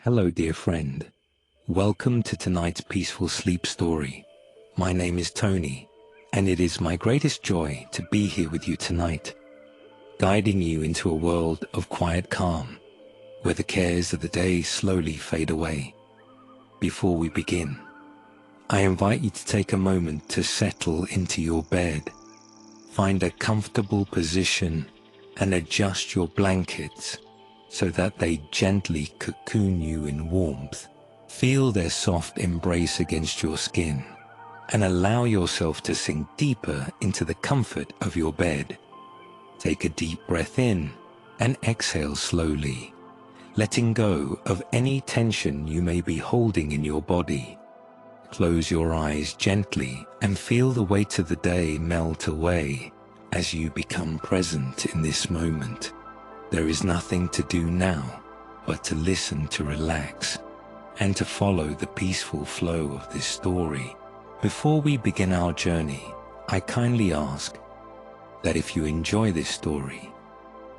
Hello, dear friend. Welcome to tonight's peaceful sleep story. My name is Tony, and it is my greatest joy to be here with you tonight, guiding you into a world of quiet calm, where the cares of the day slowly fade away. Before we begin, I invite you to take a moment to settle into your bed. Find a comfortable position and adjust your blankets so that they gently cocoon you in warmth. Feel their soft embrace against your skin and allow yourself to sink deeper into the comfort of your bed. Take a deep breath in and exhale slowly, letting go of any tension you may be holding in your body. Close your eyes gently and feel the weight of the day melt away as you become present in this moment. There is nothing to do now but to listen, to relax, and to follow the peaceful flow of this story. Before we begin our journey, I kindly ask that if you enjoy this story,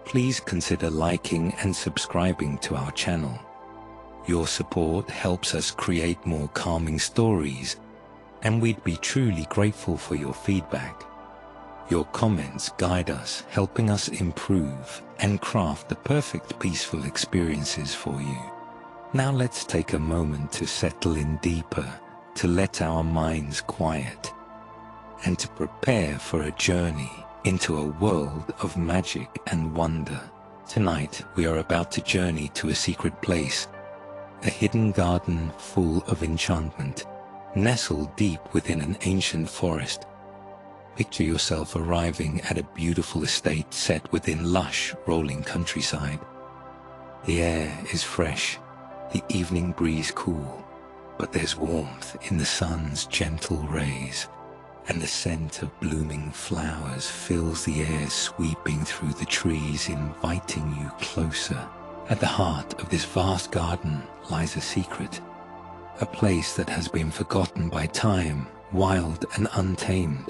please consider liking and subscribing to our channel. Your support helps us create more calming stories, and we'd be truly grateful for your feedback. Your comments guide us, helping us improve and craft the perfect peaceful experiences for you. Now let's take a moment to settle in deeper, to let our minds quiet, and to prepare for a journey into a world of magic and wonder. Tonight, we are about to journey to a secret place, a hidden garden full of enchantment, nestled deep within an ancient forest. Picture yourself arriving at a beautiful estate set within lush, rolling countryside. The air is fresh, the evening breeze cool, but there's warmth in the sun's gentle rays, and the scent of blooming flowers fills the air, sweeping through the trees, inviting you closer. At the heart of this vast garden lies a secret, a place that has been forgotten by time, wild and untamed.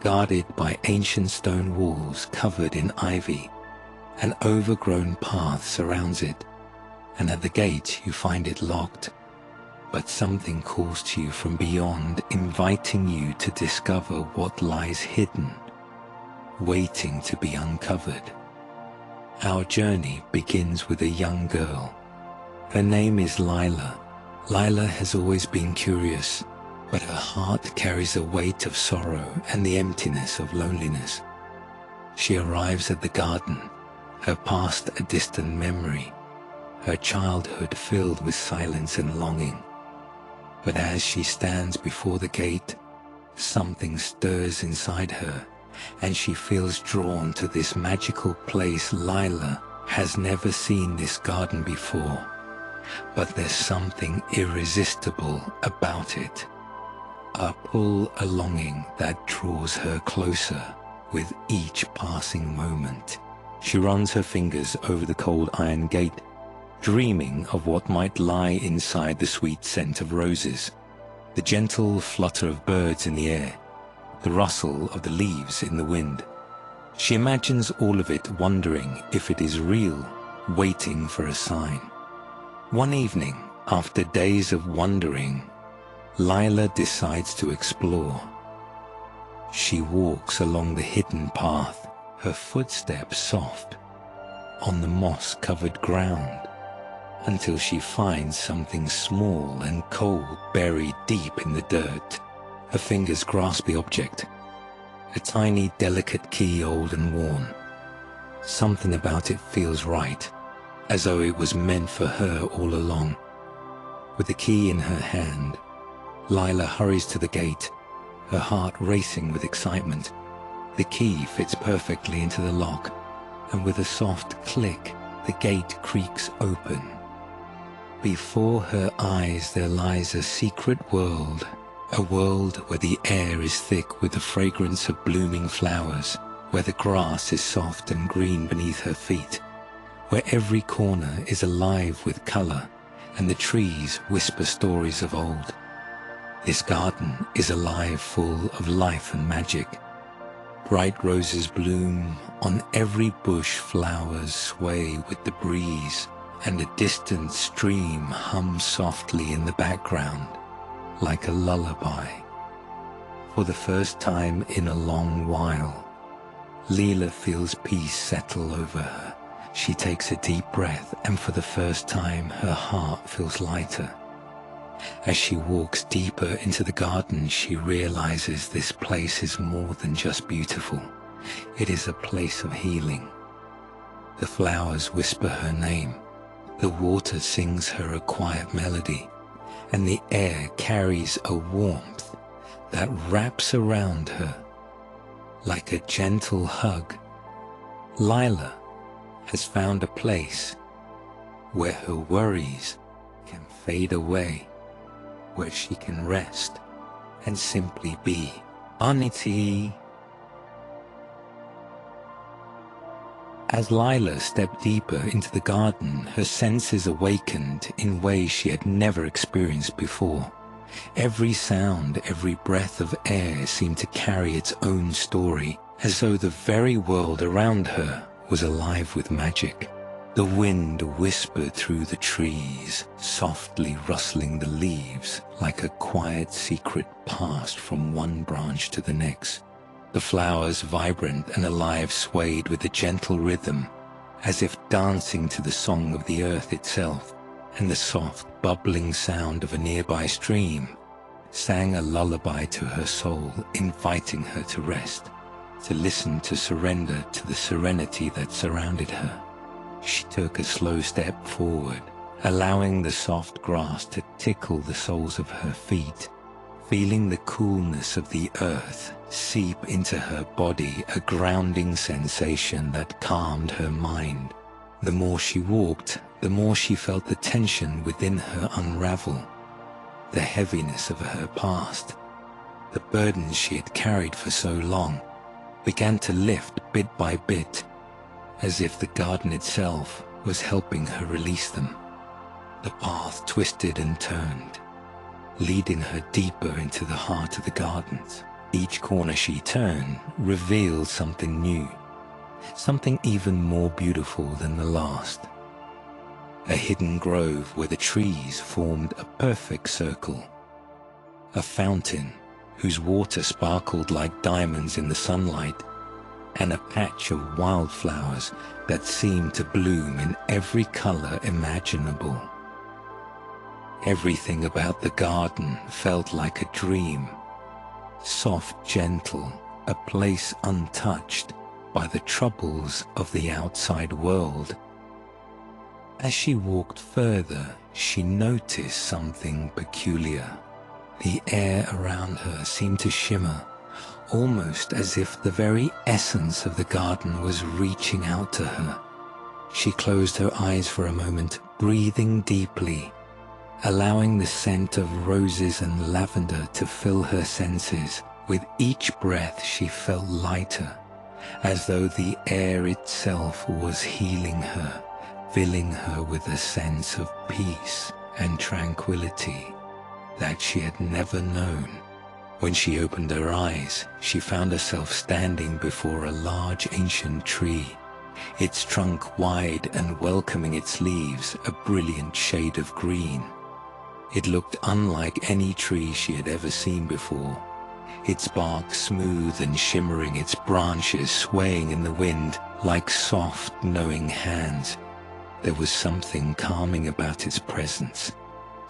Guarded by ancient stone walls covered in ivy, an overgrown path surrounds it, and at the gate you find it locked. But something calls to you from beyond, inviting you to discover what lies hidden, waiting to be uncovered. Our journey begins with a young girl. Her name is Lila. Lila has always been curious, but her heart carries a weight of sorrow and the emptiness of loneliness. She arrives at the garden, her past a distant memory, her childhood filled with silence and longing. But as she stands before the gate, something stirs inside her, and she feels drawn to this magical place. Lila has never seen this garden before, but there's something irresistible about it. A pull, a longing that draws her closer with each passing moment. She runs her fingers over the cold iron gate, dreaming of what might lie inside, the sweet scent of roses, the gentle flutter of birds in the air, the rustle of the leaves in the wind. She imagines all of it, wondering if it is real, waiting for a sign. One evening, after days of wondering, Lila decides to explore. She walks along the hidden path, her footsteps soft, on the moss-covered ground, until she finds something small and cold buried deep in the dirt. Her fingers grasp the object, a tiny, delicate key, old and worn. Something about it feels right, as though it was meant for her all along. With the key in her hand, Lila hurries to the gate, her heart racing with excitement. The key fits perfectly into the lock, and with a soft click, the gate creaks open. Before her eyes there lies a secret world, a world where the air is thick with the fragrance of blooming flowers, where the grass is soft and green beneath her feet, where every corner is alive with color, and the trees whisper stories of old. This garden is alive, full of life and magic. Bright roses bloom on every bush, flowers sway with the breeze, and a distant stream hums softly in the background like a lullaby. For the first time in a long while, Leela feels peace settle over her. She takes a deep breath, and for the first time her heart feels lighter. As she walks deeper into the garden, she realizes this place is more than just beautiful. It is a place of healing. The flowers whisper her name, the water sings her a quiet melody, and the air carries a warmth that wraps around her like a gentle hug. Lila has found a place where her worries can fade away, where she can rest and simply be. Unity. As Lila stepped deeper into the garden, her senses awakened in ways she had never experienced before. Every sound, every breath of air seemed to carry its own story, as though the very world around her was alive with magic. The wind whispered through the trees, softly rustling the leaves like a quiet secret passed from one branch to the next. The flowers, vibrant and alive, swayed with a gentle rhythm, as if dancing to the song of the earth itself, and the soft, bubbling sound of a nearby stream sang a lullaby to her soul, inviting her to rest, to listen, to surrender to the serenity that surrounded her. She took a slow step forward, allowing the soft grass to tickle the soles of her feet, feeling the coolness of the earth seep into her body, a grounding sensation that calmed her mind. The more she walked, the more she felt the tension within her unravel, the heaviness of her past. The burdens she had carried for so long began to lift bit by bit, as if the garden itself was helping her release them. The path twisted and turned, leading her deeper into the heart of the gardens. Each corner she turned revealed something new, something even more beautiful than the last. A hidden grove where the trees formed a perfect circle. A fountain whose water sparkled like diamonds in the sunlight, and a patch of wildflowers that seemed to bloom in every color imaginable. Everything about the garden felt like a dream, soft, gentle, a place untouched by the troubles of the outside world. As she walked further, she noticed something peculiar. The air around her seemed to shimmer, almost as if the very essence of the garden was reaching out to her. She closed her eyes for a moment, breathing deeply, allowing the scent of roses and lavender to fill her senses. With each breath she felt lighter, as though the air itself was healing her, filling her with a sense of peace and tranquility that she had never known. When she opened her eyes, she found herself standing before a large ancient tree, its trunk wide and welcoming its leaves a brilliant shade of green. It looked unlike any tree she had ever seen before, its bark smooth and shimmering, its branches swaying in the wind like soft, knowing hands. There was something calming about its presence,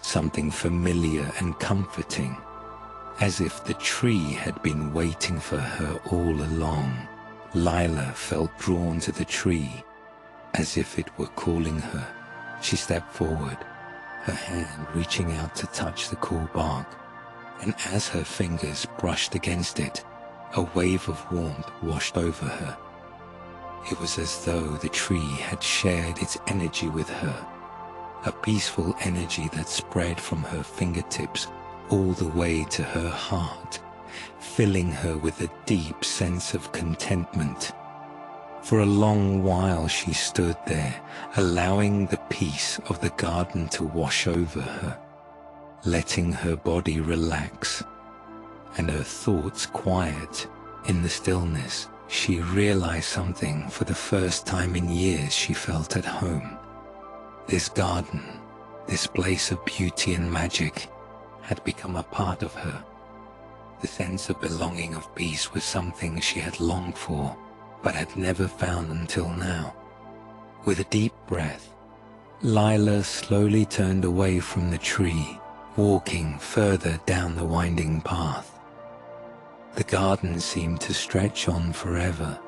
something familiar and comforting, as if the tree had been waiting for her all along. Lila felt drawn to the tree, as if it were calling her. She stepped forward, her hand reaching out to touch the cool bark, and as her fingers brushed against it, a wave of warmth washed over her. It was as though the tree had shared its energy with her, a peaceful energy that spread from her fingertips all the way to her heart, filling her with a deep sense of contentment. For a long while she stood there, allowing the peace of the garden to wash over her, letting her body relax and her thoughts quiet. In the stillness, she realized something. For the first time in years, she felt at home. This garden, this place of beauty and magic, had become a part of her. The sense of belonging, of peace, was something she had longed for, but had never found until now. With a deep breath, Lila slowly turned away from the tree, walking further down the winding path. The garden seemed to stretch on forever,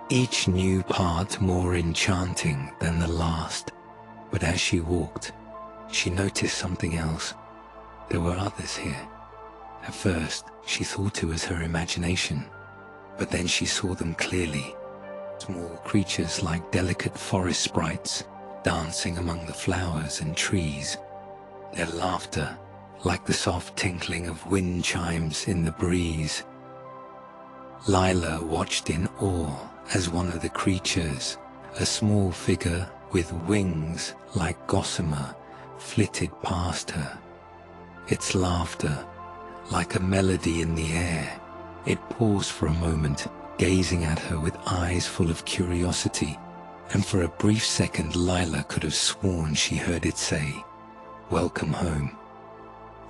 each new part more enchanting than the last. But as she walked, she noticed something else. There were others here. At first, she thought it was her imagination, but then she saw them clearly. Small creatures like delicate forest sprites, dancing among the flowers and trees. Their laughter, like the soft tinkling of wind chimes in the breeze. Lila watched in awe as one of the creatures, a small figure with wings like gossamer, flitted past her. Its laughter, like a melody in the air. It paused for a moment, gazing at her with eyes full of curiosity, and for a brief second Lila could have sworn she heard it say, "Welcome home."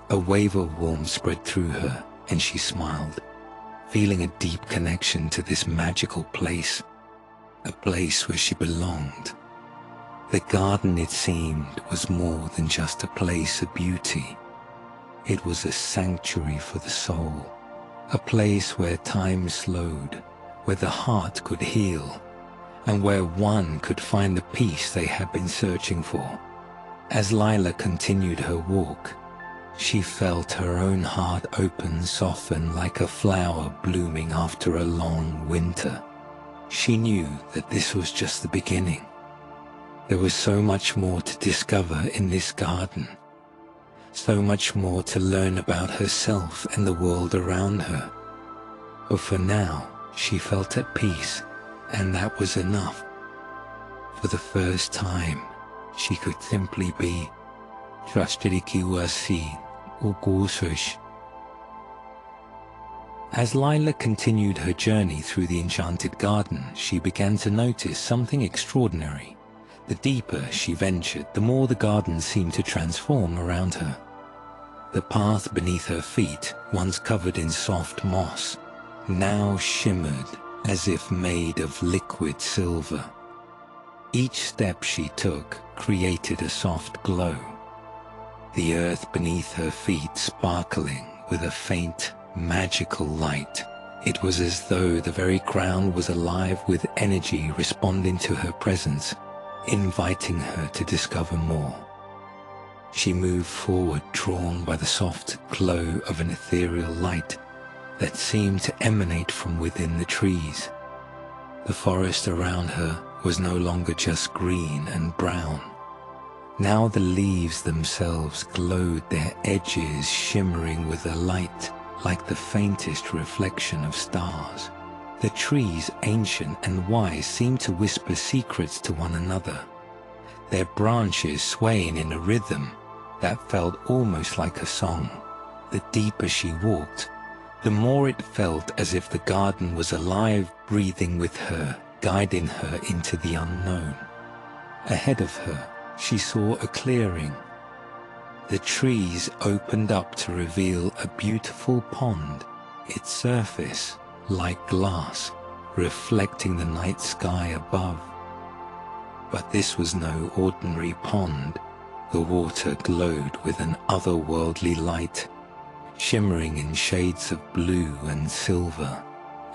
A wave of warmth spread through her, and she smiled, feeling a deep connection to this magical place, a place where she belonged. The garden, it seemed, was more than just a place of beauty. It was a sanctuary for the soul, a place where time slowed, where the heart could heal, and where one could find the peace they had been searching for. As Lila continued her walk, she felt her own heart open, soften like a flower blooming after a long winter. She knew that this was just the beginning. There was so much more to discover in this garden, so much more to learn about herself and the world around her. But for now, she felt at peace, and that was enough. For the first time, she could simply be. As Lila continued her journey through the enchanted garden, she began to notice something extraordinary. The deeper she ventured, the more the garden seemed to transform around her. The path beneath her feet, once covered in soft moss, now shimmered as if made of liquid silver. Each step she took created a soft glow, the earth beneath her feet sparkling with a faint, magical light. It was as though the very ground was alive with energy responding to her presence, inviting her to discover more. She moved forward, drawn by the soft glow of an ethereal light that seemed to emanate from within the trees. The forest around her was no longer just green and brown. Now the leaves themselves glowed, their edges shimmering with a light like the faintest reflection of stars. The trees, ancient and wise, seemed to whisper secrets to one another, their branches swaying in a rhythm that felt almost like a song. The deeper she walked, the more it felt as if the garden was alive, breathing with her, guiding her into the unknown. Ahead of her, she saw a clearing. The trees opened up to reveal a beautiful pond, its surface like glass, reflecting the night sky above. But this was no ordinary pond. The water glowed with an otherworldly light, shimmering in shades of blue and silver,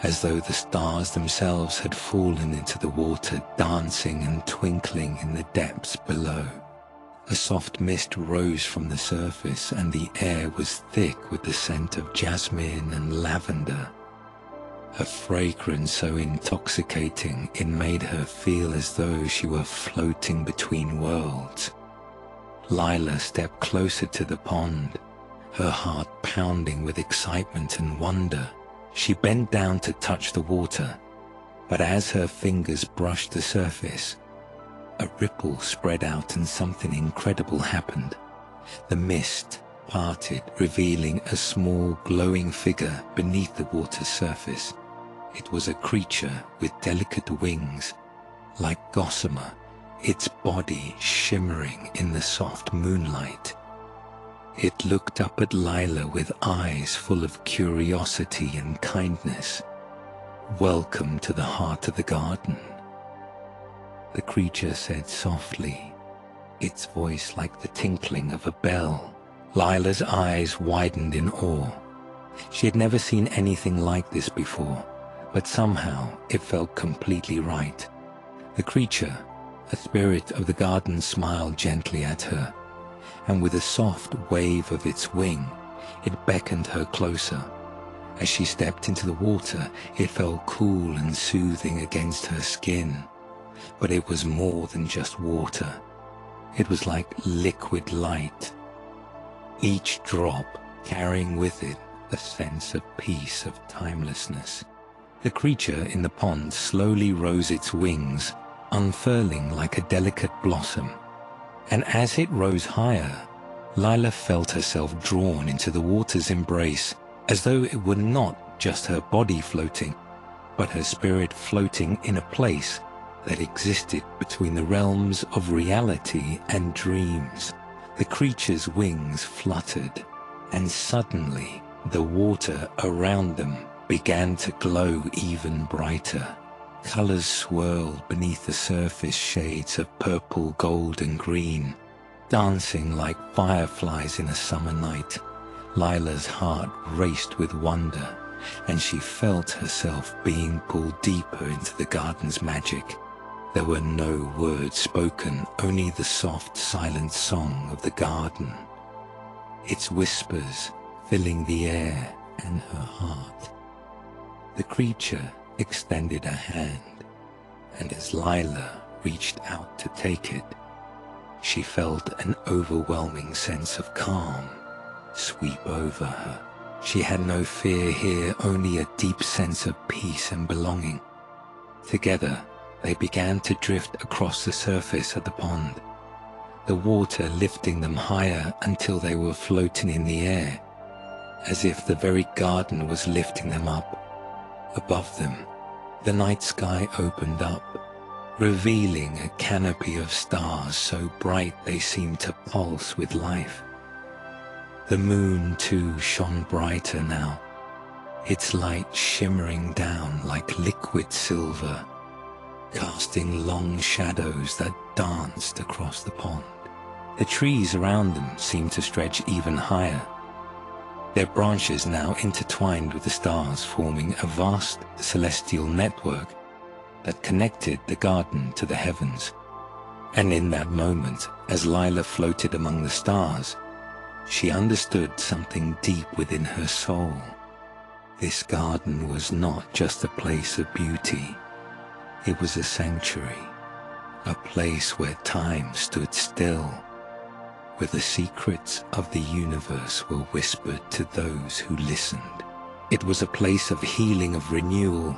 as though the stars themselves had fallen into the water, dancing and twinkling in the depths below. A soft mist rose from the surface, and the air was thick with the scent of jasmine and lavender, a fragrance so intoxicating it made her feel as though she were floating between worlds. Lila stepped closer to the pond, her heart pounding with excitement and wonder. She bent down to touch the water, but as her fingers brushed the surface, a ripple spread out and something incredible happened. The mist parted, revealing a small glowing figure beneath the water's surface. It was a creature with delicate wings, like gossamer, its body shimmering in the soft moonlight. It looked up at Lila with eyes full of curiosity and kindness. "Welcome to the heart of the garden," the creature said softly, its voice like the tinkling of a bell. Lila's eyes widened in awe. She had never seen anything like this before, but somehow it felt completely right. The creature, a spirit of the garden, smiled gently at her, and with a soft wave of its wing, it beckoned her closer. As she stepped into the water, it felt cool and soothing against her skin. But it was more than just water. It was like liquid light, each drop carrying with it a sense of peace, of timelessness. The creature in the pond slowly rose its wings, unfurling like a delicate blossom. And as it rose higher, Lila felt herself drawn into the water's embrace, as though it were not just her body floating, but her spirit floating in a place that existed between the realms of reality and dreams. The creature's wings fluttered, and suddenly the water around them began to glow even brighter. Colors swirled beneath the surface, shades of purple, gold, and green, dancing like fireflies in a summer night. Lila's heart raced with wonder, and she felt herself being pulled deeper into the garden's magic. There were no words spoken, only the soft, silent song of the garden, its whispers filling the air and her heart. The creature extended a hand, and as Lila reached out to take it, she felt an overwhelming sense of calm sweep over her. She had no fear here, only a deep sense of peace and belonging. Together, they began to drift across the surface of the pond, the water lifting them higher until they were floating in the air, as if the very garden was lifting them up. Above them, the night sky opened up, revealing a canopy of stars so bright they seemed to pulse with life. The moon, too, shone brighter now, its light shimmering down like liquid silver, casting long shadows that danced across the pond. The trees around them seemed to stretch even higher, their branches now intertwined with the stars, forming a vast celestial network that connected the garden to the heavens. And in that moment, as Lila floated among the stars, she understood something deep within her soul. This garden was not just a place of beauty. It was a sanctuary, a place where time stood still, where the secrets of the universe were whispered to those who listened. It was a place of healing, of renewal,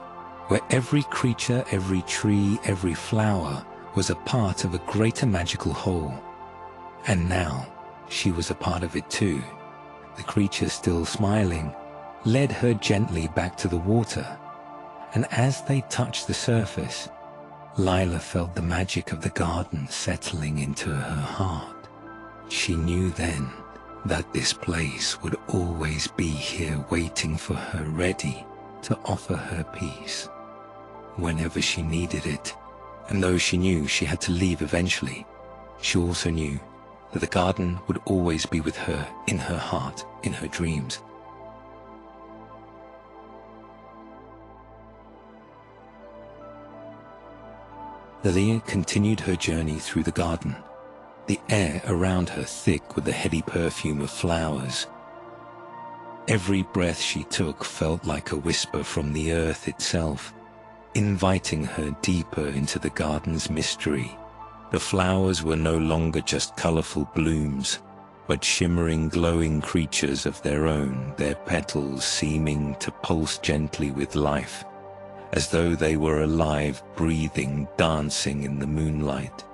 where every creature, every tree, every flower was a part of a greater magical whole. And now, she was a part of it too. The creature, still smiling, led her gently back to the water, and as they touched the surface, Lila felt the magic of the garden settling into her heart. She knew then that this place would always be here waiting for her, ready to offer her peace whenever she needed it. And though she knew she had to leave eventually, she also knew that the garden would always be with her, in her heart, in her dreams. Lilia continued her journey through the garden, the air around her thick with the heady perfume of flowers. Every breath she took felt like a whisper from the earth itself, inviting her deeper into the garden's mystery. The flowers were no longer just colorful blooms, but shimmering, glowing creatures of their own, their petals seeming to pulse gently with life, as though they were alive, breathing, dancing in the moonlight.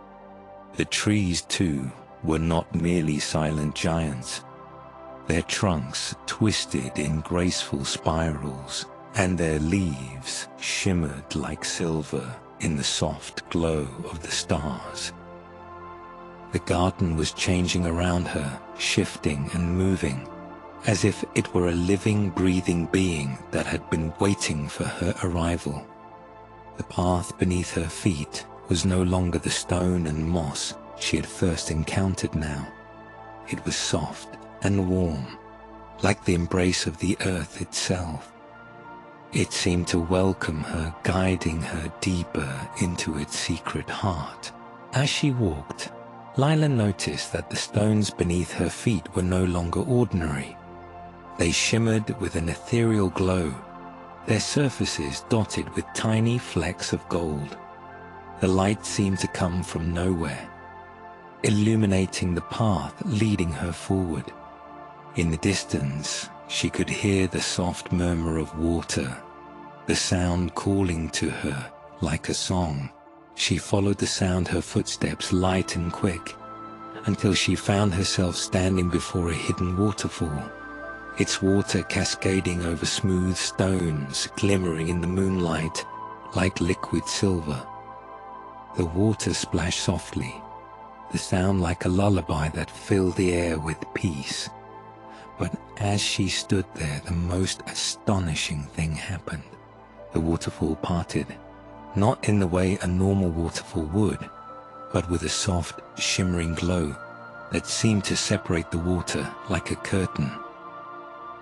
The trees, too, were not merely silent giants. Their trunks twisted in graceful spirals, and their leaves shimmered like silver in the soft glow of the stars. The garden was changing around her, shifting and moving, as if it were a living, breathing being that had been waiting for her arrival. The path beneath her feet was no longer the stone and moss she had first encountered now. It was soft and warm, like the embrace of the earth itself. It seemed to welcome her, guiding her deeper into its secret heart. As she walked, Lila noticed that the stones beneath her feet were no longer ordinary. They shimmered with an ethereal glow, their surfaces dotted with tiny flecks of gold. The light seemed to come from nowhere, illuminating the path leading her forward. In the distance, she could hear the soft murmur of water, the sound calling to her like a song. She followed the sound, her footsteps light and quick, until she found herself standing before a hidden waterfall, its water cascading over smooth stones, glimmering in the moonlight like liquid silver. The water splashed softly, the sound like a lullaby that filled the air with peace. But as she stood there, the most astonishing thing happened. The waterfall parted, not in the way a normal waterfall would, but with a soft, shimmering glow that seemed to separate the water like a curtain.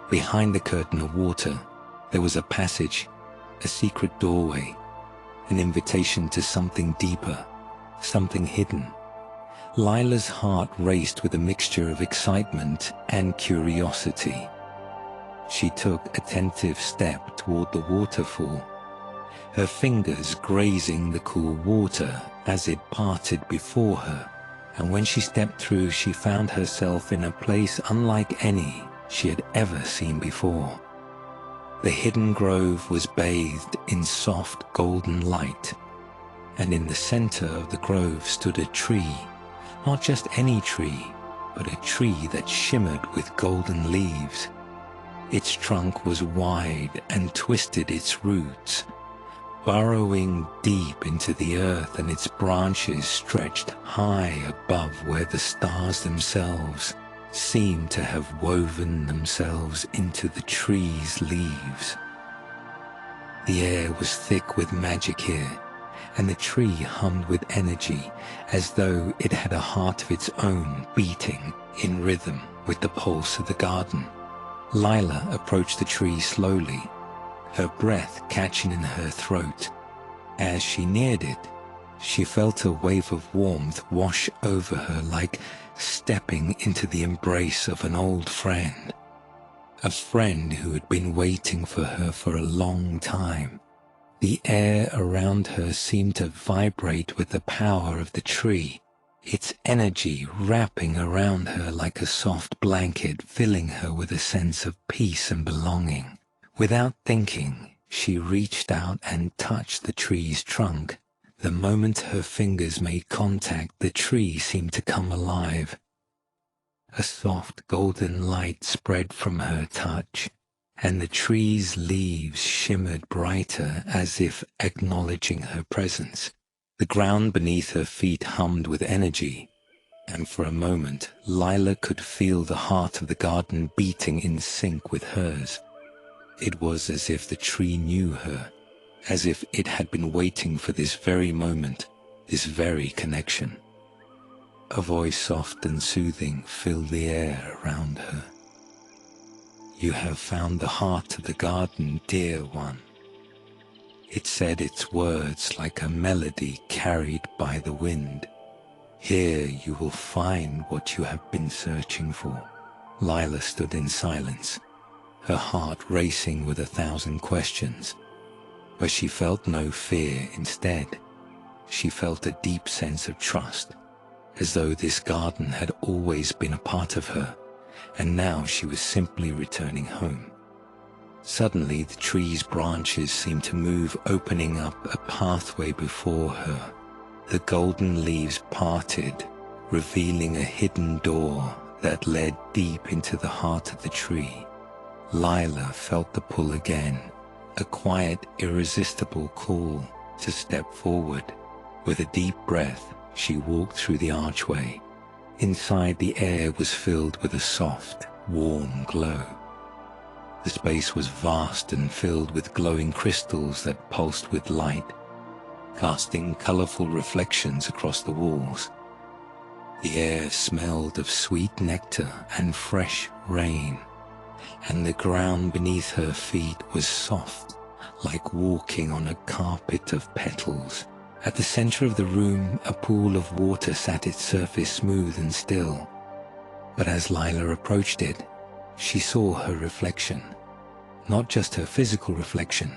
Behind the curtain of water, there was a passage, a secret doorway, an invitation to something deeper, something hidden. Lila's heart raced with a mixture of excitement and curiosity. She took a tentative step toward the waterfall, her fingers grazing the cool water as it parted before her, and when she stepped through, she found herself in a place unlike any she had ever seen before. The hidden grove was bathed in soft golden light, and in the center of the grove stood a tree, not just any tree, but a tree that shimmered with golden leaves. Its trunk was wide and twisted its roots, burrowing deep into the earth, and its branches stretched high above where the stars themselves seemed to have woven themselves into the tree's leaves. The air was thick with magic here, and the tree hummed with energy as though it had a heart of its own, beating in rhythm with the pulse of the garden. Lila approached the tree slowly, her breath catching in her throat. As she neared it, she felt a wave of warmth wash over her, like stepping into the embrace of an old friend, a friend who had been waiting for her for a long time. The air around her seemed to vibrate with the power of the tree, its energy wrapping around her like a soft blanket, filling her with a sense of peace and belonging. Without thinking, she reached out and touched the tree's trunk. The moment her fingers made contact, the tree seemed to come alive. A soft golden light spread from her touch, and the tree's leaves shimmered brighter as if acknowledging her presence. The ground beneath her feet hummed with energy, and for a moment Lila could feel the heart of the garden beating in sync with hers. It was as if the tree knew her, as if it had been waiting for this very moment, this very connection. A voice soft and soothing filled the air around her. "You have found the heart of the garden, dear one." It said its words like a melody carried by the wind. "Here you will find what you have been searching for." Lila stood in silence, her heart racing with 1,000 questions. But she felt no fear. Instead, she felt a deep sense of trust, as though this garden had always been a part of her, and now she was simply returning home. Suddenly, the tree's branches seemed to move, opening up a pathway before her. The golden leaves parted, revealing a hidden door that led deep into the heart of the tree. Lila felt the pull again, a quiet, irresistible call to step forward. With a deep breath, she walked through the archway, Inside, the air was filled with a soft, warm glow. The space was vast and filled with glowing crystals that pulsed with light, casting colorful reflections across the walls. The air smelled of sweet nectar and fresh rain, and the ground beneath her feet was soft, like walking on a carpet of petals. At the center of the room, a pool of water sat its surface smooth and still. But as Lila approached it, she saw her reflection. Not just her physical reflection,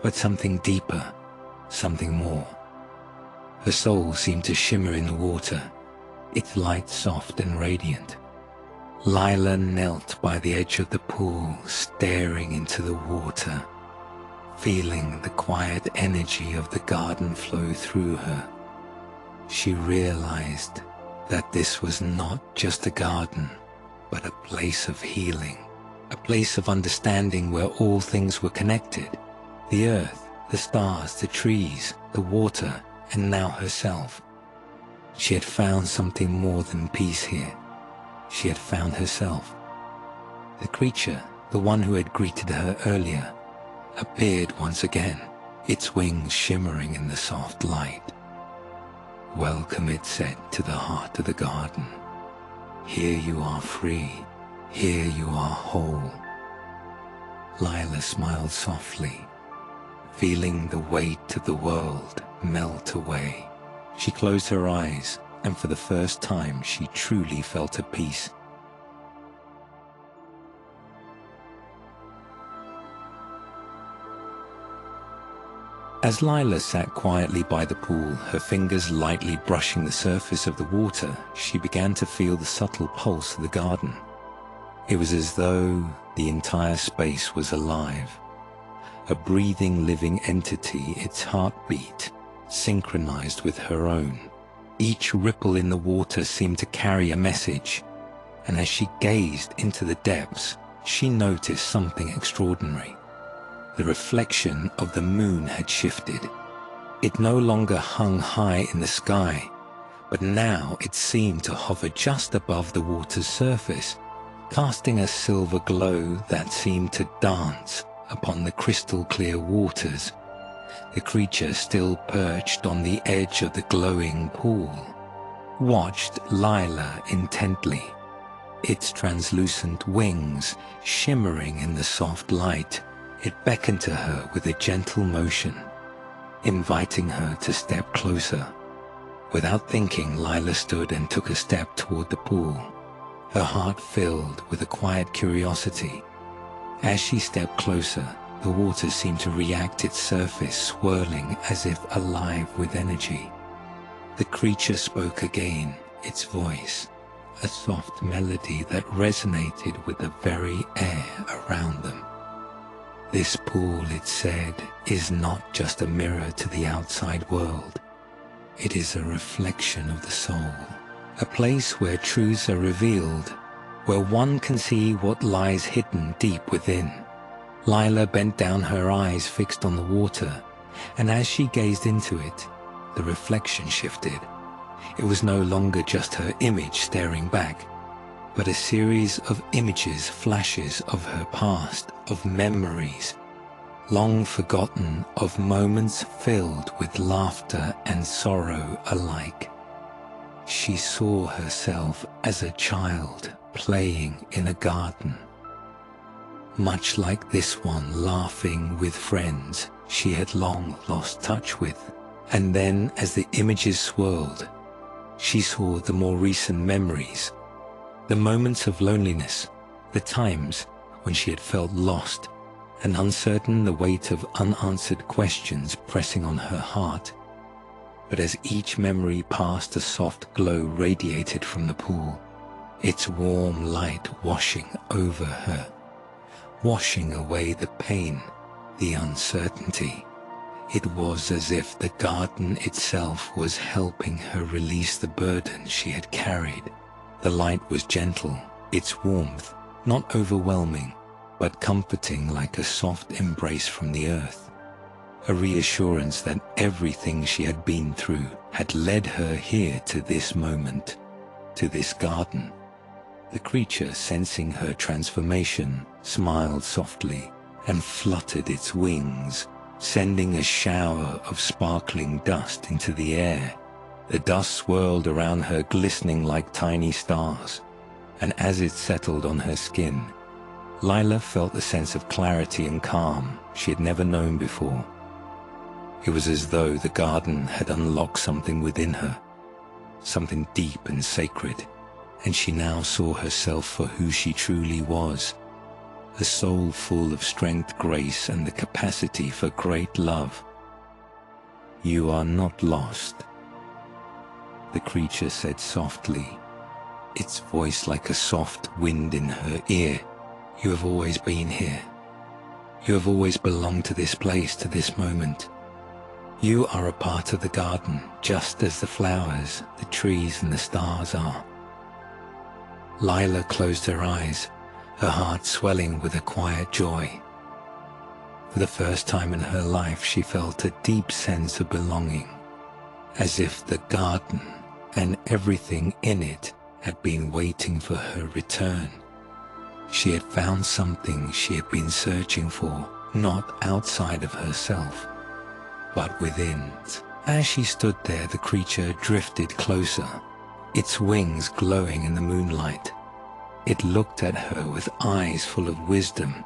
but something deeper, something more. Her soul seemed to shimmer in the water, its light soft and radiant. Lila knelt by the edge of the pool, staring into the water, feeling the quiet energy of the garden flow through her. She realized that this was not just a garden, but a place of healing, a place of understanding where all things were connected. The earth, the stars, the trees, the water, and now herself. She had found something more than peace here. She had found herself. The creature, the one who had greeted her earlier, appeared once again, its wings shimmering in the soft light. "Welcome," it said, "to the heart of the garden. Here you are free. Here you are whole." Lila smiled softly, feeling the weight of the world melt away. She closed her eyes, and for the first time she truly felt at peace. As Lila sat quietly by the pool, her fingers lightly brushing the surface of the water, she began to feel the subtle pulse of the garden. It was as though the entire space was alive, a breathing, living entity, its heartbeat synchronized with her own. Each ripple in the water seemed to carry a message, and as she gazed into the depths, she noticed something extraordinary. The reflection of the moon had shifted. It no longer hung high in the sky, but now it seemed to hover just above the water's surface, casting a silver glow that seemed to dance upon the crystal clear waters. The creature, still perched on the edge of the glowing pool, watched Lila intently, its translucent wings shimmering in the soft light. It beckoned to her with a gentle motion, inviting her to step closer. Without thinking, Lila stood and took a step toward the pool, her heart filled with a quiet curiosity. As she stepped closer, the water seemed to react, its surface swirling as if alive with energy. The creature spoke again, its voice, a soft melody that resonated with the very air around them. "This pool," it said, "is not just a mirror to the outside world. It is a reflection of the soul, a place where truths are revealed, where one can see what lies hidden deep within." Lila bent down, her eyes fixed on the water, and as she gazed into it, the reflection shifted. It was no longer just her image staring back, but a series of images, flashes of her past, of memories, long forgotten, of moments filled with laughter and sorrow alike. She saw herself as a child playing in a garden, much like this one, laughing with friends she had long lost touch with. And then, as the images swirled, she saw the more recent memories, the moments of loneliness, the times when she had felt lost and uncertain, the weight of unanswered questions pressing on her heart. But as each memory passed, a soft glow radiated from the pool, its warm light washing over her, washing away the pain, the uncertainty. It was as if the garden itself was helping her release the burden she had carried. The light was gentle, its warmth not overwhelming, but comforting, like a soft embrace from the earth, a reassurance that everything she had been through had led her here to this moment. to this garden. The creature, sensing her transformation, smiled softly and fluttered its wings, sending a shower of sparkling dust into the air. The dust swirled around her, glistening like tiny stars, and as it settled on her skin, Lila felt a sense of clarity and calm she had never known before. It was as though the garden had unlocked something within her, something deep and sacred, and she now saw herself for who she truly was, a soul full of strength, grace, and the capacity for great love. "You are not lost," the creature said softly, its voice like a soft wind in her ear. "You have always been here. You have always belonged to this place, to this moment. You are a part of the garden, just as the flowers, the trees, and the stars are." Lila closed her eyes, her heart swelling with a quiet joy. For the first time in her life, she felt a deep sense of belonging, as if the garden and everything in it had been waiting for her return. She had found something she had been searching for, not outside of herself, but within. As she stood there, the creature drifted closer, its wings glowing in the moonlight. It looked at her with eyes full of wisdom,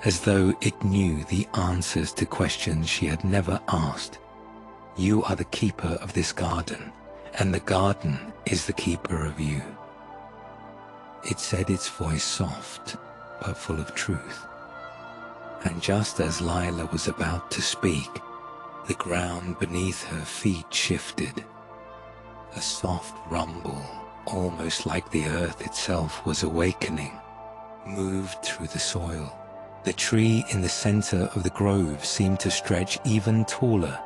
as though it knew the answers to questions she had never asked. "You are the keeper of this garden, and the garden is the keeper of you," it said, its voice soft but full of truth. And just as Lila was about to speak, the ground beneath her feet shifted. A soft rumble, almost like the earth itself was awakening, moved through the soil. The tree in the center of the grove seemed to stretch even taller,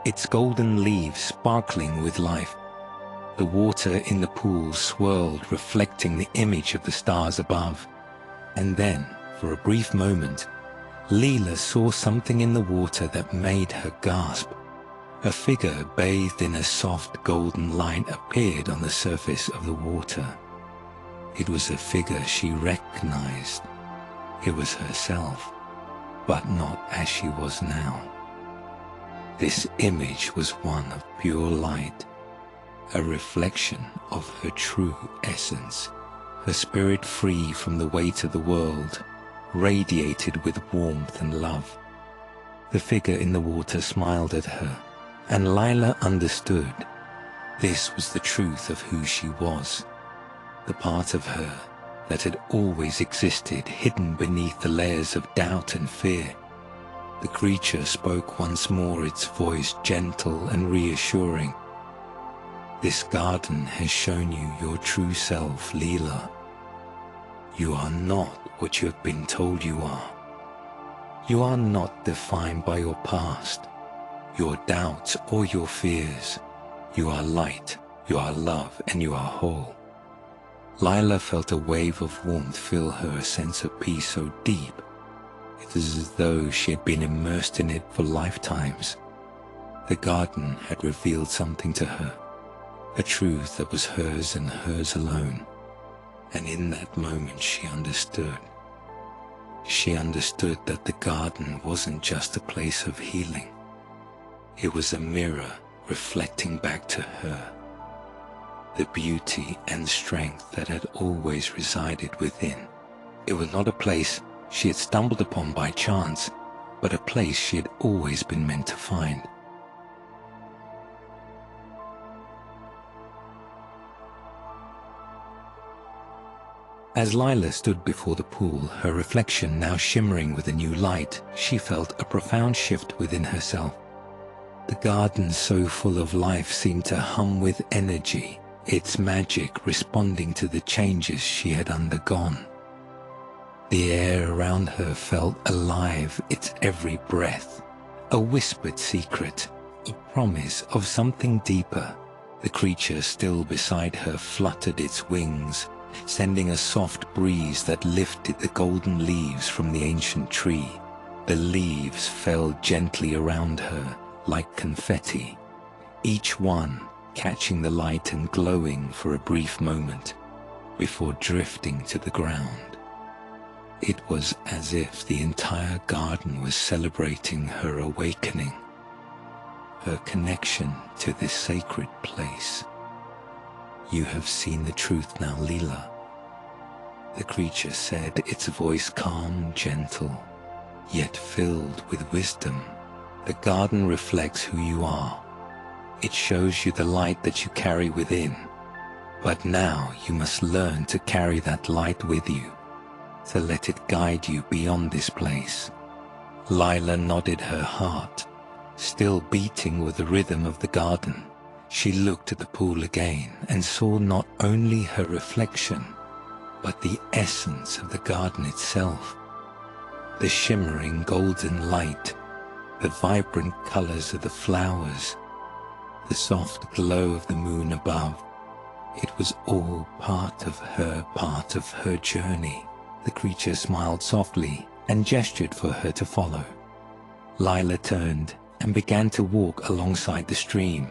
its golden leaves sparkling with life. The water in the pool swirled, reflecting the image of the stars above. And then, for a brief moment, Leela saw something in the water that made her gasp. A figure bathed in a soft golden light appeared on the surface of the water. It was a figure she recognized. It was herself, but not as she was now. This image was one of pure light, a reflection of her true essence. Her spirit, free from the weight of the world, radiated with warmth and love. The figure in the water smiled at her, and Lila understood. This was the truth of who she was, the part of her that had always existed, hidden beneath the layers of doubt and fear. The creature spoke once more, its voice gentle and reassuring. "This garden has shown you your true self, Leela. You are not what you have been told you are. You are not defined by your past, your doubts, or your fears. You are light, you are love, and you are whole." Lila felt a wave of warmth fill her, a sense of peace so deep, it was as though she had been immersed in it for lifetimes. The garden had revealed something to her, a truth that was hers and hers alone. And in that moment she understood. She understood that the garden wasn't just a place of healing. It was a mirror reflecting back to her the beauty and strength that had always resided within. It was not a place she had stumbled upon by chance, but a place she had always been meant to find. As Lila stood before the pool, her reflection now shimmering with a new light, she felt a profound shift within herself. The garden, so full of life, seemed to hum with energy, its magic responding to the changes she had undergone. The air around her felt alive, its every breath, a whispered secret, a promise of something deeper. The creature still beside her fluttered its wings, sending a soft breeze that lifted the golden leaves from the ancient tree. The leaves fell gently around her like confetti, each one catching the light and glowing for a brief moment before drifting to the ground. It was as if the entire garden was celebrating her awakening, her connection to this sacred place. "You have seen the truth now, Leela," the creature said, its voice calm, gentle, yet filled with wisdom. "The garden reflects who you are. It shows you the light that you carry within. But now you must learn to carry that light with you, to let it guide you beyond this place." Lila nodded, her heart still beating with the rhythm of the garden. She looked at the pool again and saw not only her reflection, but the essence of the garden itself. The shimmering golden light, the vibrant colors of the flowers, the soft glow of the moon above. It was all part of her journey. The creature smiled softly and gestured for her to follow. Lila turned and began to walk alongside the stream,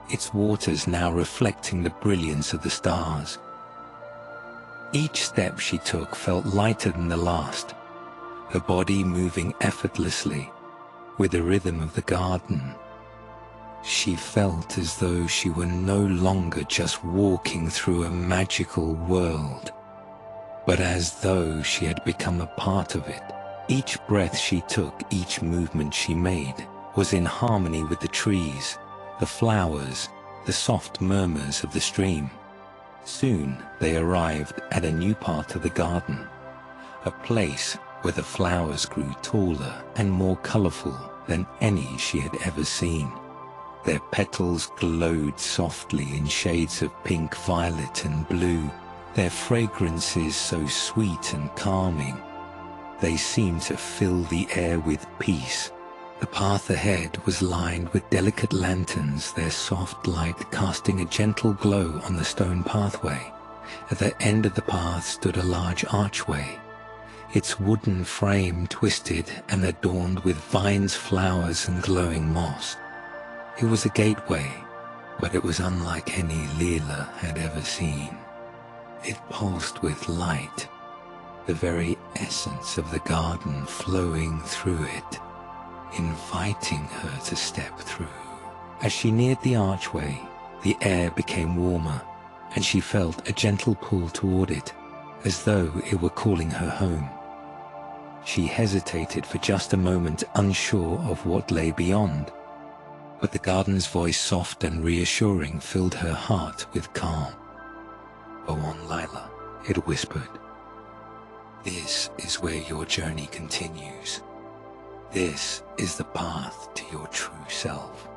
its waters now reflecting the brilliance of the stars. Each step she took felt lighter than the last, her body moving effortlessly with the rhythm of the garden. She felt as though she were no longer just walking through a magical world, but as though she had become a part of it. Each breath she took, each movement she made, was in harmony with the trees, the flowers, the soft murmurs of the stream. Soon they arrived at a new part of the garden, a place where the flowers grew taller and more colorful than any she had ever seen. Their petals glowed softly in shades of pink, violet, and blue, their fragrances so sweet and calming. They seemed to fill the air with peace. The path ahead was lined with delicate lanterns, their soft light casting a gentle glow on the stone pathway. At the end of the path stood a large archway, its wooden frame twisted and adorned with vines, flowers, and glowing moss. It was a gateway, but it was unlike any Leela had ever seen. It pulsed with light, the very essence of the garden flowing through it, inviting her to step through. As she neared the archway, the air became warmer, and she felt a gentle pull toward it, as though it were calling her home. She hesitated for just a moment, unsure of what lay beyond, but the garden's voice, soft and reassuring, filled her heart with calm. "Go on, Lila," it whispered. "This is where your journey continues. This is the path to your true self."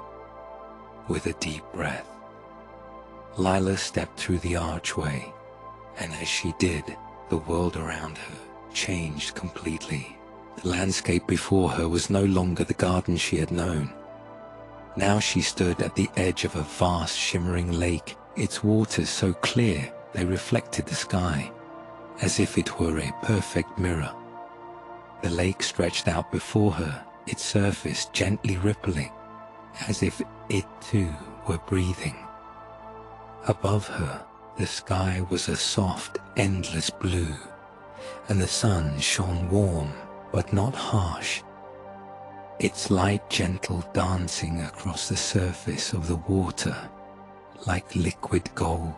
With a deep breath, Lila stepped through the archway, and as she did, the world around her changed completely. The landscape before her was no longer the garden she had known. Now she stood at the edge of a vast shimmering lake, its waters so clear they reflected the sky, as if it were a perfect mirror. The lake stretched out before her, its surface gently rippling, as if it too were breathing. Above her, the sky was a soft, endless blue, and the sun shone warm but not harsh, its light gentle, dancing across the surface of the water like liquid gold.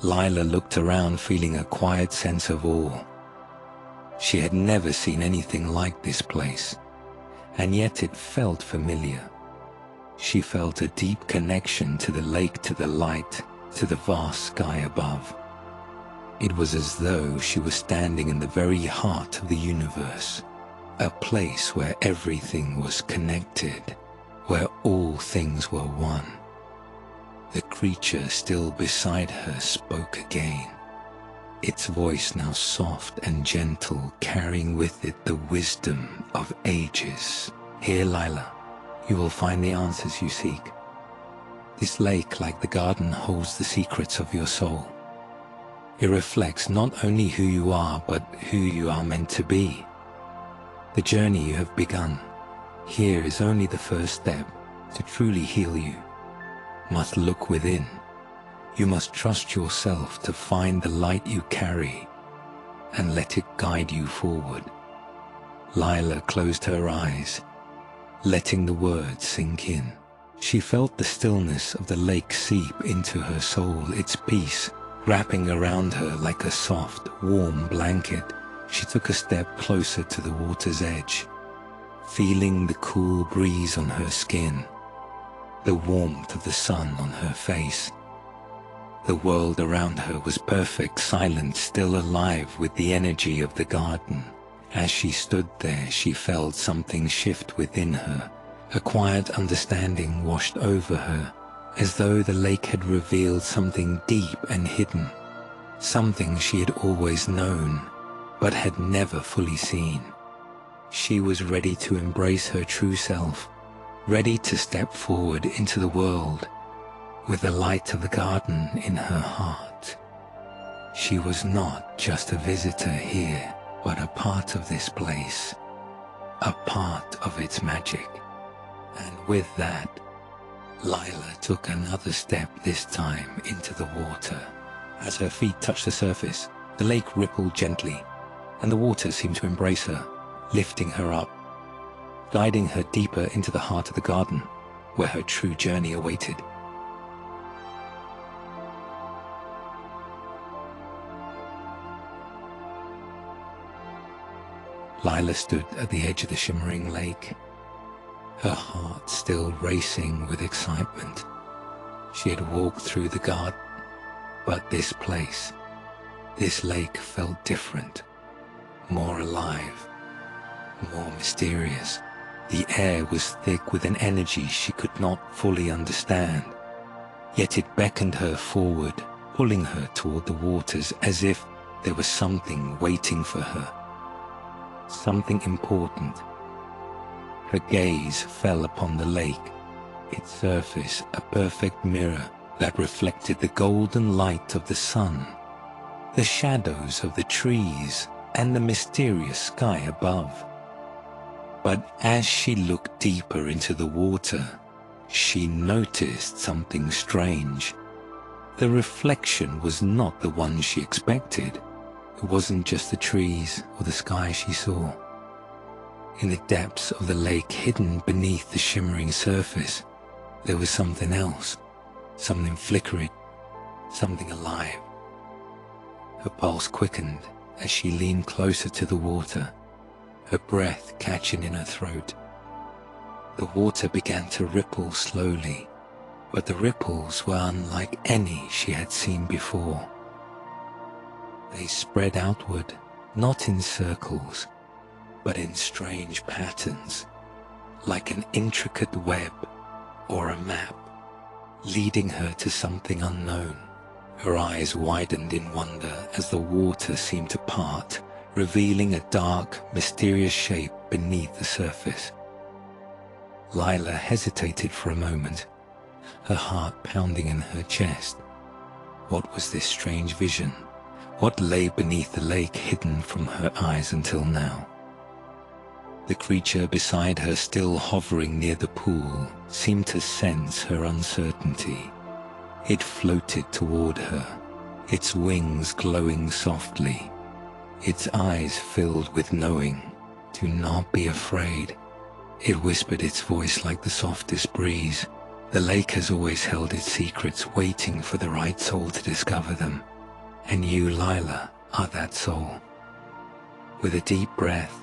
Lila looked around, feeling a quiet sense of awe. She had never seen anything like this place, and yet it felt familiar. She felt a deep connection to the lake, to the light, to the vast sky above. It was as though she was standing in the very heart of the universe, a place where everything was connected, where all things were one. The creature still beside her spoke again, its voice now soft and gentle, carrying with it the wisdom of ages. "Here, Lila, you will find the answers you seek. This lake, like the garden, holds the secrets of your soul. It reflects not only who you are, but who you are meant to be. The journey you have begun here is only the first step to truly heal you. must look within. You must trust yourself to find the light you carry and let it guide you forward. Lila closed her eyes, letting the words sink in. She felt the stillness of the lake seep into her soul, its peace wrapping around her like a soft, warm blanket. She took a step closer to the water's edge, feeling the cool breeze on her skin, the warmth of the sun on her face. The world around her was perfect, silent, still alive with the energy of the garden. As she stood there, she felt something shift within her. A quiet understanding washed over her, as though the lake had revealed something deep and hidden, something she had always known, but had never fully seen. She was ready to embrace her true self, ready to step forward into the world, with the light of the garden in her heart. She was not just a visitor here, but a part of this place, a part of its magic. And with that, Lila took another step, this time into the water. As her feet touched the surface, the lake rippled gently, and the water seemed to embrace her, lifting her up, guiding her deeper into the heart of the garden, where her true journey awaited. Lila stood at the edge of the shimmering lake, her heart still racing with excitement. She had walked through the garden, but this place, this lake felt different, more alive, more mysterious. The air was thick with an energy she could not fully understand, yet it beckoned her forward, pulling her toward the waters as if there was something waiting for her. Something important. Her gaze fell upon the lake, its surface a perfect mirror that reflected the golden light of the sun, the shadows of the trees, and the mysterious sky above. But as she looked deeper into the water, she noticed something strange. The reflection was not the one she expected. It wasn't just the trees or the sky she saw. In the depths of the lake, hidden beneath the shimmering surface, there was something else, something flickering, something alive. Her pulse quickened as she leaned closer to the water, her breath catching in her throat. The water began to ripple slowly, but the ripples were unlike any she had seen before. They spread outward, not in circles, but in strange patterns, like an intricate web or a map, leading her to something unknown. Her eyes widened in wonder as the water seemed to part, revealing a dark, mysterious shape beneath the surface. Lila hesitated for a moment, her heart pounding in her chest. What was this strange vision? What lay beneath the lake, hidden from her eyes until now? The creature beside her, still hovering near the pool, seemed to sense her uncertainty. It floated toward her, its wings glowing softly, its eyes filled with knowing. "Do not be afraid," it whispered, its voice like the softest breeze. "The lake has always held its secrets, waiting for the right soul to discover them. And you, Lila, are that soul." With a deep breath,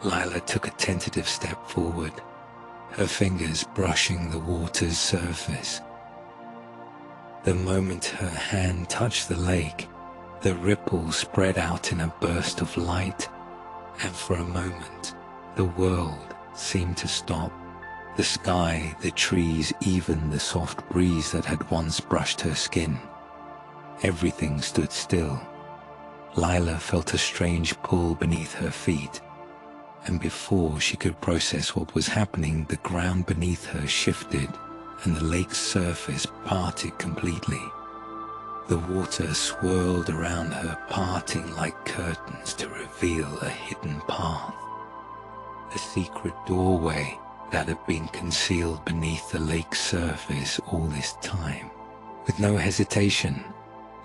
Lila took a tentative step forward, her fingers brushing the water's surface. The moment her hand touched the lake, the ripples spread out in a burst of light, and for a moment, the world seemed to stop. The sky, the trees, even the soft breeze that had once brushed her skin. Everything stood still. Lila felt a strange pull beneath her feet, and before she could process what was happening, the ground beneath her shifted and the lake's surface parted completely. The water swirled around her, parting like curtains to reveal a hidden path, a secret doorway that had been concealed beneath the lake's surface all this time. With no hesitation,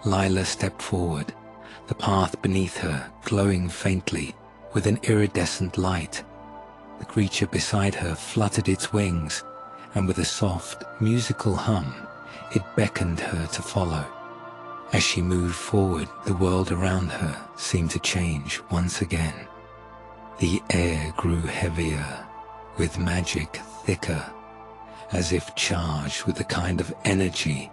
Lila stepped forward, the path beneath her glowing faintly with an iridescent light. The creature beside her fluttered its wings, and with a soft, musical hum, it beckoned her to follow. As she moved forward, the world around her seemed to change once again. The air grew heavier, with magic thicker, as if charged with the kind of energy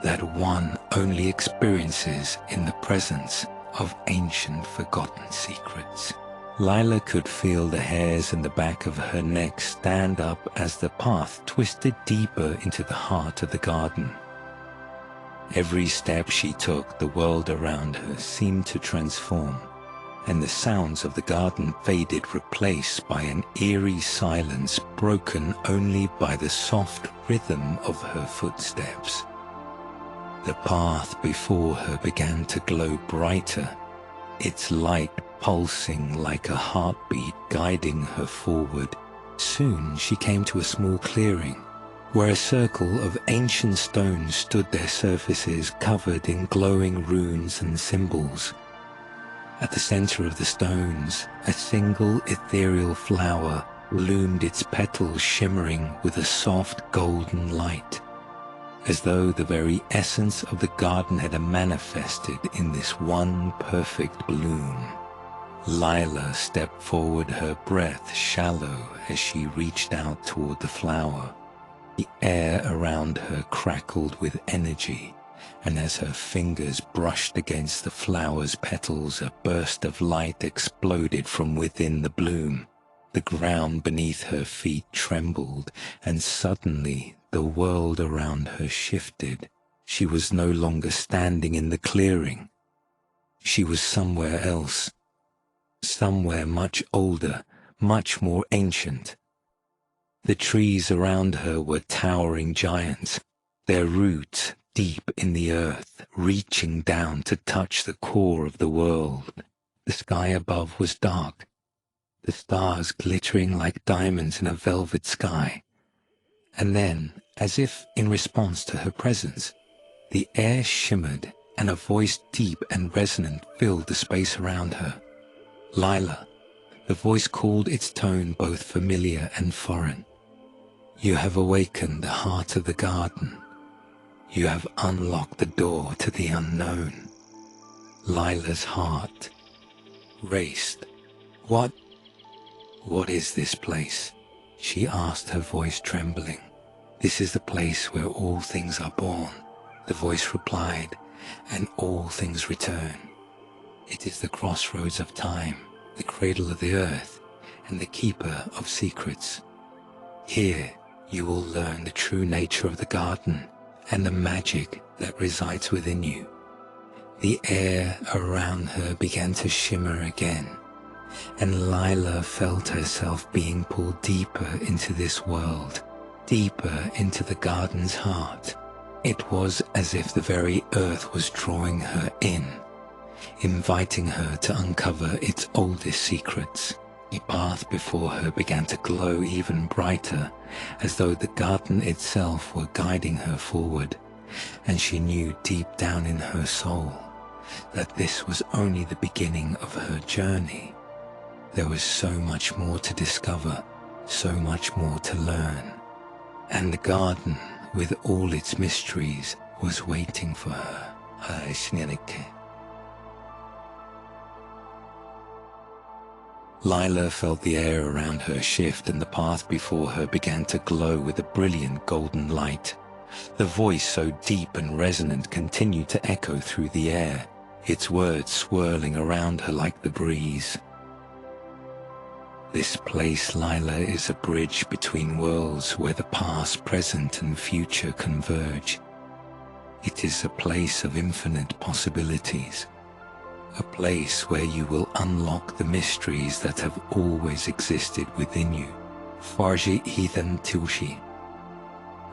that one only experiences in the presence of ancient forgotten secrets. Lila could feel the hairs in the back of her neck stand up as the path twisted deeper into the heart of the garden. Every step she took, the world around her seemed to transform, and the sounds of the garden faded, replaced by an eerie silence broken only by the soft rhythm of her footsteps. The path before her began to glow brighter, its light pulsing like a heartbeat guiding her forward. Soon she came to a small clearing, where a circle of ancient stones stood, their surfaces covered in glowing runes and symbols. At the center of the stones, a single ethereal flower loomed, its petals shimmering with a soft golden light, as though the very essence of the garden had manifested in this one perfect bloom. Lila stepped forward, her breath shallow as she reached out toward the flower. The air around her crackled with energy, and as her fingers brushed against the flower's petals, a burst of light exploded from within the bloom. The ground beneath her feet trembled, and suddenly the world around her shifted. She was no longer standing in the clearing. She was somewhere else, somewhere much older, much more ancient. The trees around her were towering giants, their roots deep in the earth, reaching down to touch the core of the world. The sky above was dark, the stars glittering like diamonds in a velvet sky. And then, as if in response to her presence, the air shimmered and a voice deep and resonant filled the space around her. Lila. The voice called, its tone both familiar and foreign. You have awakened the heart of the garden. You have unlocked the door to the unknown. Lila's heart raced. What is this place? She asked, her voice trembling. This is the place where all things are born, the voice replied, and all things return. It is the crossroads of time, the cradle of the earth, and the keeper of secrets. Here you will learn the true nature of the garden and the magic that resides within you. The air around her began to shimmer again, and Lila felt herself being pulled deeper into this world, deeper into the garden's heart. It was as if the very earth was drawing her in, inviting her to uncover its oldest secrets. The path before her began to glow even brighter, as though the garden itself were guiding her forward, and she knew deep down in her soul that this was only the beginning of her journey. There was so much more to discover, so much more to learn, and the garden, with all its mysteries, was waiting for her. Lila felt the air around her shift, and the path before her began to glow with a brilliant golden light. The voice, so deep and resonant, continued to echo through the air, its words swirling around her like the breeze. This place, Lila, is a bridge between worlds where the past, present, and future converge. It is a place of infinite possibilities, a place where you will unlock the mysteries that have always existed within you. Farji Ethan Tilshi.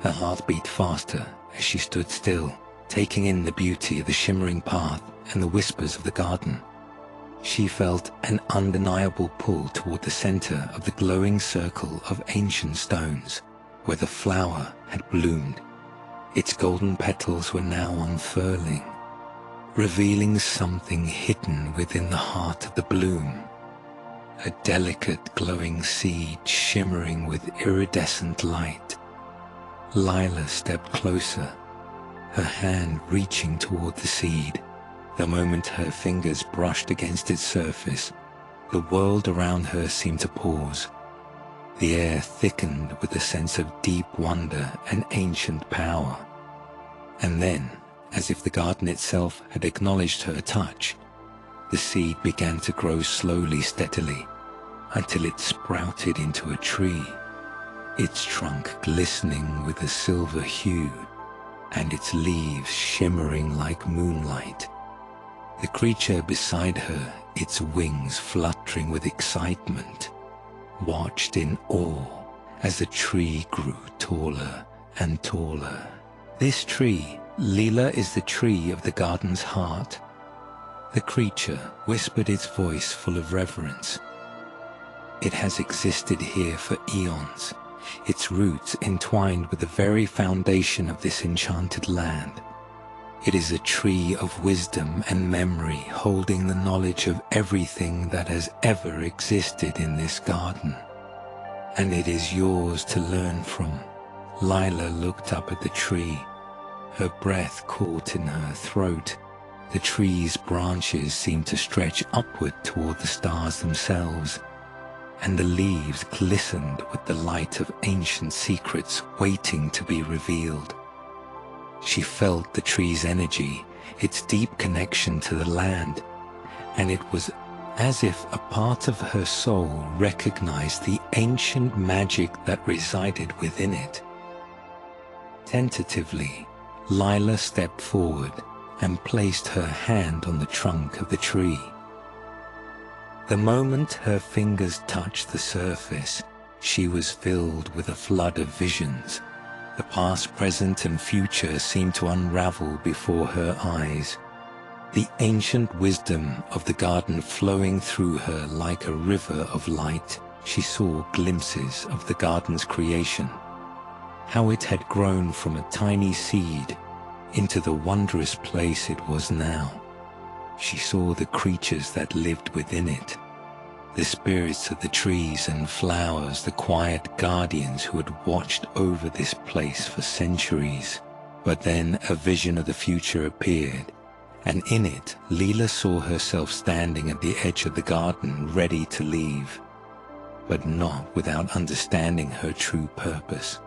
Her heart beat faster as she stood still, taking in the beauty of the shimmering path and the whispers of the garden. She felt an undeniable pull toward the center of the glowing circle of ancient stones, where the flower had bloomed. Its golden petals were now unfurling, revealing something hidden within the heart of the bloom. A delicate glowing seed shimmering with iridescent light. Lila stepped closer, her hand reaching toward the seed. The moment her fingers brushed against its surface, the world around her seemed to pause. The air thickened with a sense of deep wonder and ancient power. And then, as if the garden itself had acknowledged her touch, the seed began to grow slowly, steadily, until it sprouted into a tree, its trunk glistening with a silver hue, and its leaves shimmering like moonlight. The creature beside her, its wings fluttering with excitement, watched in awe as the tree grew taller and taller. This tree, Lila, is the tree of the garden's heart. The creature whispered, its voice full of reverence. It has existed here for eons, its roots entwined with the very foundation of this enchanted land. It is a tree of wisdom and memory, holding the knowledge of everything that has ever existed in this garden. And it is yours to learn from. Lila looked up at the tree, her breath caught in her throat. The tree's branches seemed to stretch upward toward the stars themselves, and the leaves glistened with the light of ancient secrets waiting to be revealed. She felt the tree's energy, its deep connection to the land, and it was as if a part of her soul recognized the ancient magic that resided within it. Tentatively, Lila stepped forward and placed her hand on the trunk of the tree. The moment her fingers touched the surface, she was filled with a flood of visions. The past, present, and future seemed to unravel before her eyes. The ancient wisdom of the garden flowing through her like a river of light. She saw glimpses of the garden's creation, how it had grown from a tiny seed into the wondrous place it was now. She saw the creatures that lived within it, the spirits of the trees and flowers, the quiet guardians who had watched over this place for centuries. But then a vision of the future appeared, and in it, Lila saw herself standing at the edge of the garden, ready to leave, but not without understanding her true purpose.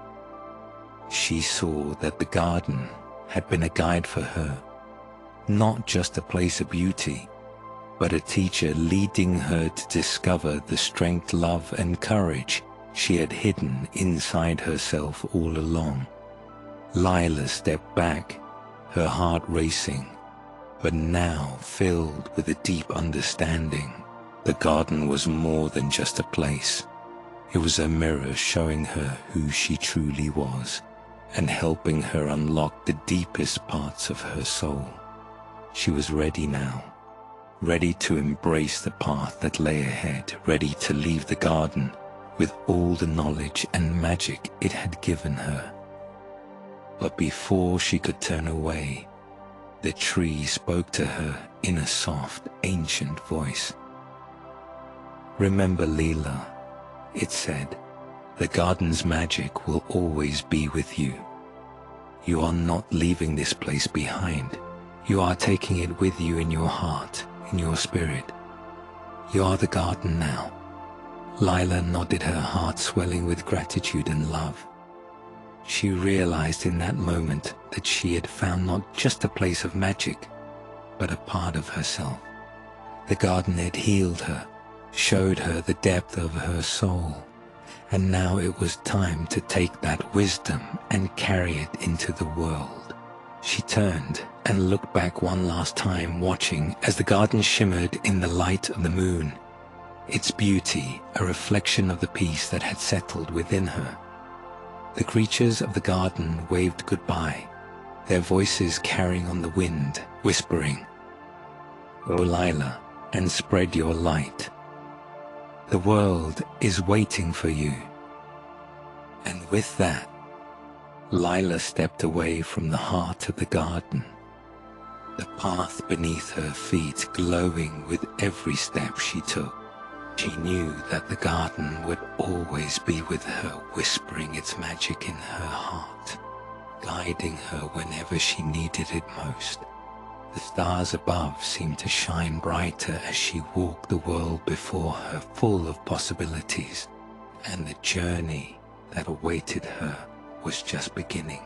She saw that the garden had been a guide for her, not just a place of beauty, but a teacher leading her to discover the strength, love, and courage she had hidden inside herself all along. Lila stepped back, her heart racing, but now filled with a deep understanding. The garden was more than just a place. It was a mirror showing her who she truly was and helping her unlock the deepest parts of her soul. She was ready now, ready to embrace the path that lay ahead, ready to leave the garden with all the knowledge and magic it had given her. But before she could turn away, the tree spoke to her in a soft, ancient voice. "Remember, Lila," it said, "the garden's magic will always be with you. You are not leaving this place behind. You are taking it with you in your heart, in your spirit. You are the garden now." Lila nodded, her heart swelling with gratitude and love. She realized in that moment that she had found not just a place of magic, but a part of herself. The garden had healed her, showed her the depth of her soul, and now it was time to take that wisdom and carry it into the world. She turned and looked back one last time, watching as the garden shimmered in the light of the moon, its beauty a reflection of the peace that had settled within her. The creatures of the garden waved goodbye, their voices carrying on the wind, whispering, "Oh, Lila, and spread your light. The world is waiting for you." And with that, Lila stepped away from the heart of the garden, the path beneath her feet glowing with every step she took. She knew that the garden would always be with her, whispering its magic in her heart, guiding her whenever she needed it most. The stars above seemed to shine brighter as she walked the world before her, full of possibilities, and the journey that awaited her was just beginning.